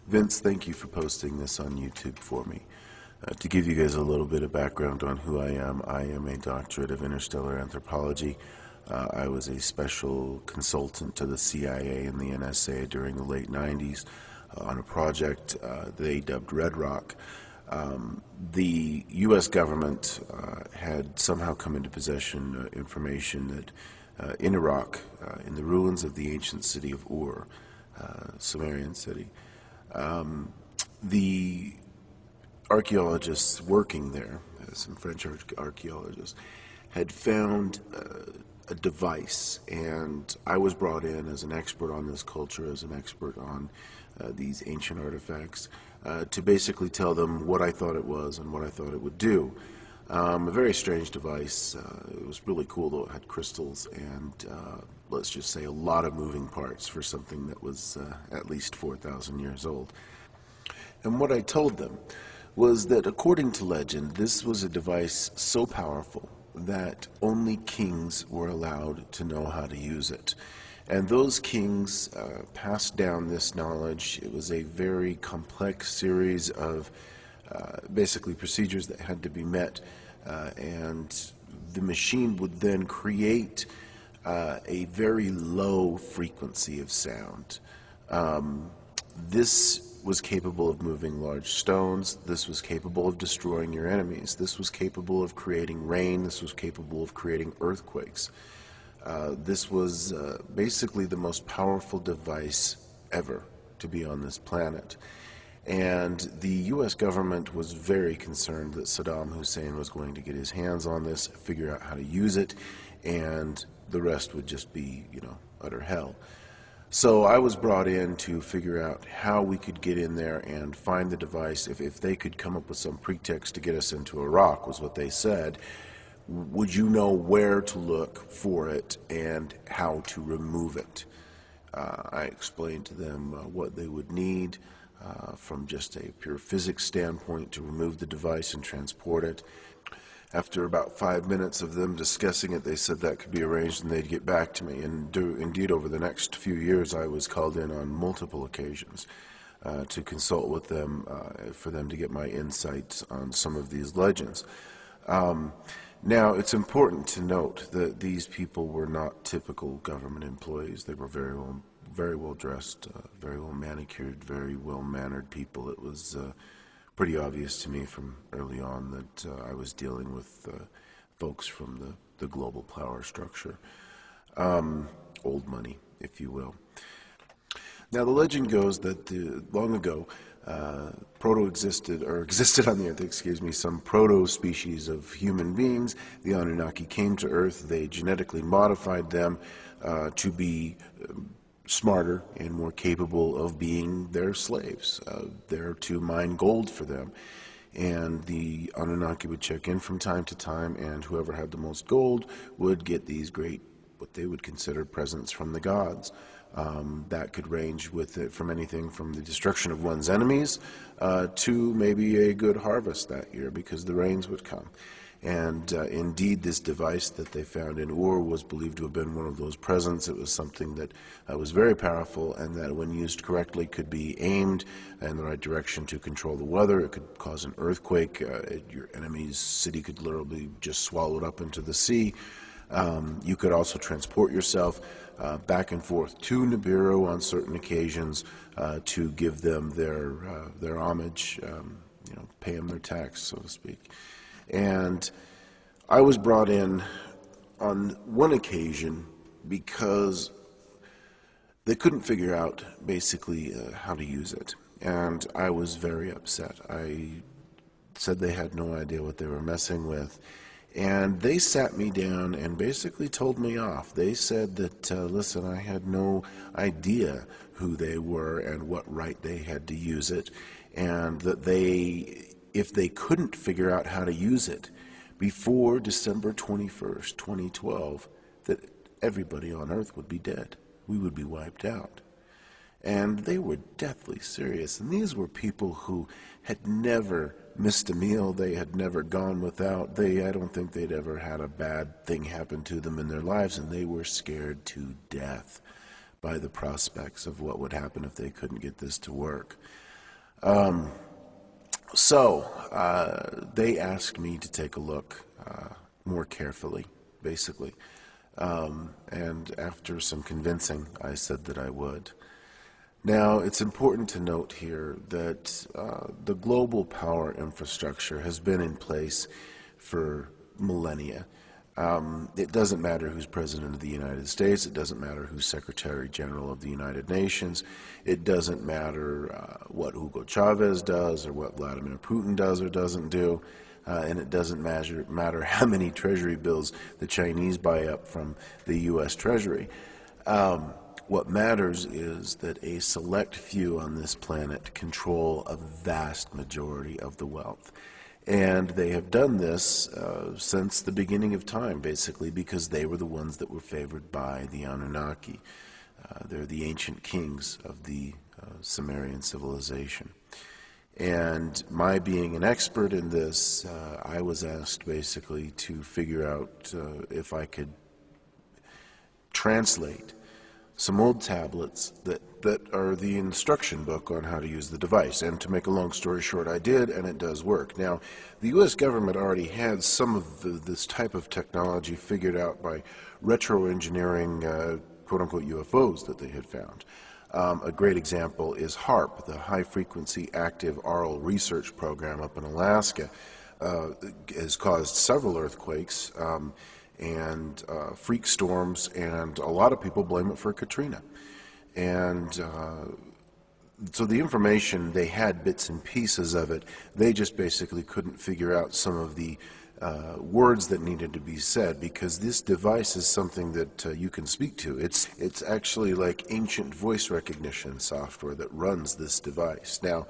Vince, thank you for posting this on YouTube for me. To give you guys a little bit of background on who I am a doctorate of interstellar anthropology. I was a special consultant to the CIA and the NSA during the late 90s on a project they dubbed Red Rock. The U.S. government had somehow come into possession information that in Iraq, in the ruins of the ancient city of Ur, Sumerian city, the archaeologists working there, some French archaeologists, had found a device, and I was brought in as an expert on this culture, as an expert on these ancient artifacts, to basically tell them what I thought it was and what I thought it would do. A very strange device. It was really cool, though. It had crystals and, let's just say, a lot of moving parts for something that was at least 4,000 years old. And what I told them was that, according to legend, this was a device so powerful that only kings were allowed to know how to use it. And those kings passed down this knowledge. It was a very complex series of basically procedures that had to be met, and the machine would then create a very low frequency of sound. This was capable of moving large stones. This was capable of destroying your enemies. This was capable of creating rain. This was capable of creating earthquakes. This was basically the most powerful device ever to be on this planet. And the U.S. government was very concerned that Saddam Hussein was going to get his hands on this, figure out how to use it, and the rest would just be, utter hell. So I was brought in to figure out how we could get in there and find the device. If they could come up with some pretext to get us into Iraq, was what they said, would you know where to look for it and how to remove it? I explained to them what they would need from just a pure physics standpoint to remove the device and transport it. After about 5 minutes of them discussing it, they said that could be arranged and they'd get back to me. And indeed, over the next few years, I was called in on multiple occasions to consult with them for them to get my insights on some of these legends. Now, it's important to note that these people were not typical government employees. They were very well dressed, very well manicured, very well mannered people. It was pretty obvious to me from early on that I was dealing with folks from the global power structure, old money, if you will. Now, the legend goes that long ago, existed on the Earth, some proto-species of human beings. The Anunnaki came to Earth. They genetically modified them to be smarter and more capable of being their slaves, there to mine gold for them. And the Anunnaki would check in from time to time, and whoever had the most gold would get these great, what they would consider presents from the gods. That could range with it from anything from the destruction of one's enemies to maybe a good harvest that year, because the rains would come. And indeed, this device that they found in Ur was believed to have been one of those presents. It was something that was very powerful, and that when used correctly could be aimed in the right direction to control the weather. It could cause an earthquake. Your enemy's city could literally just swallow it up into the sea. You could also transport yourself back and forth to Nibiru on certain occasions to give them their homage, pay them their tax, so to speak. And I was brought in on one occasion because they couldn't figure out basically how to use it. And I was very upset. I said they had no idea what they were messing with. And they sat me down and basically told me off. They said that, listen, I had no idea who they were and what right they had to use it, and that if they couldn't figure out how to use it before December 21st, 2012, that everybody on Earth would be dead. We would be wiped out. And they were deathly serious. And these were people who had never missed a meal. They had never gone without. I don't think they'd ever had a bad thing happen to them in their lives. And they were scared to death by the prospects of what would happen if they couldn't get this to work. They asked me to take a look more carefully, basically. And after some convincing, I said that I would. Now, it's important to note here that the global power infrastructure has been in place for millennia. It doesn't matter who's President of the United States. It doesn't matter who's Secretary General of the United Nations. It doesn't matter what Hugo Chavez does or what Vladimir Putin does or doesn't do. And it doesn't matter how many treasury bills the Chinese buy up from the U.S. Treasury. What matters is that a select few on this planet control a vast majority of the wealth. And they have done this since the beginning of time, basically, because they were the ones that were favored by the Anunnaki. They're the ancient kings of the Sumerian civilization. And my being an expert in this, I was asked basically to figure out if I could translate some old tablets that are the instruction book on how to use the device. And to make a long story short, I did, and it does work. Now, the U.S. government already had some of this type of technology figured out by retro-engineering quote-unquote UFOs that they had found. A great example is HAARP, the High Frequency Active Auroral Research Program up in Alaska. Has caused several earthquakes and freak storms, and a lot of people blame it for Katrina. And so the information, they had bits and pieces of it. They just basically couldn't figure out some of the words that needed to be said, because this device is something that you can speak to. It's actually like ancient voice recognition software that runs this device. Now,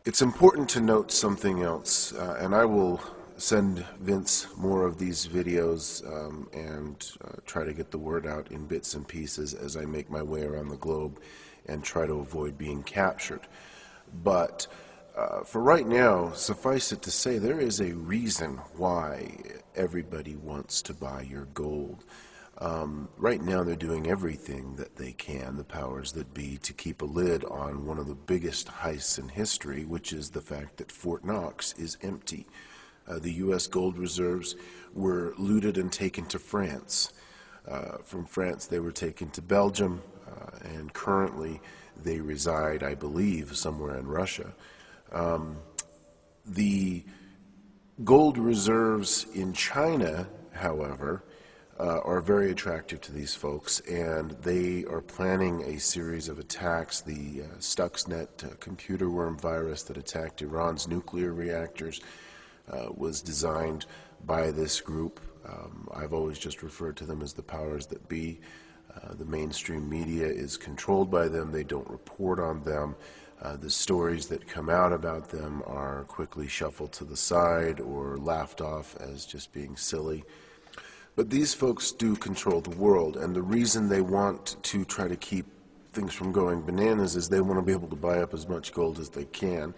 it's important to note something else, and I will send Vince more of these videos and try to get the word out in bits and pieces as I make my way around the globe and try to avoid being captured. But for right now, suffice it to say, there is a reason why everybody wants to buy your gold. Right now they're doing everything that they can, the powers that be, to keep a lid on one of the biggest heists in history, which is the fact that Fort Knox is empty. The U.S. gold reserves were looted and taken to France. From France they were taken to Belgium, and currently they reside, I believe, somewhere in Russia. The gold reserves in China, however, are very attractive to these folks, and they are planning a series of attacks. The Stuxnet computer worm virus that attacked Iran's nuclear reactors was designed by this group. I've always just referred to them as the powers that be. The mainstream media is controlled by them. They don't report on them. The stories that come out about them are quickly shuffled to the side or laughed off as just being silly. But these folks do control the world, and the reason they want to try to keep things from going bananas is they want to be able to buy up as much gold as they can.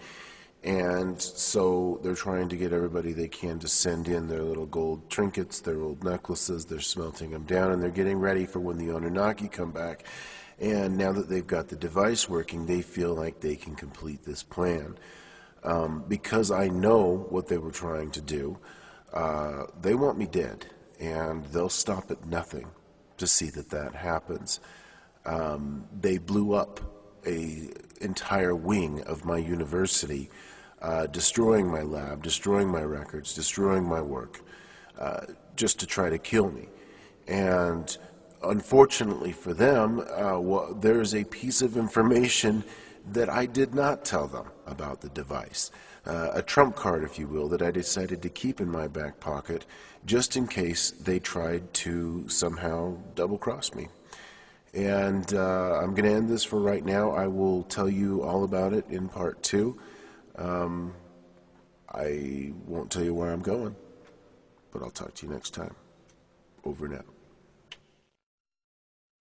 And so they're trying to get everybody they can to send in their little gold trinkets, their old necklaces. They're smelting them down, and they're getting ready for when the Anunnaki come back. And now that they've got the device working, they feel like they can complete this plan. Because I know what they were trying to do, they want me dead, and they'll stop at nothing to see that that happens. They blew up an entire wing of my university, destroying my lab, destroying my records, destroying my work, just to try to kill me. And unfortunately for them, there's a piece of information that I did not tell them about the device. A trump card, if you will, that I decided to keep in my back pocket just in case they tried to somehow double-cross me. And I'm going to end this for right now. I will tell you all about it in part 2. I won't tell you where I'm going, but I'll talk to you next time. Over and out.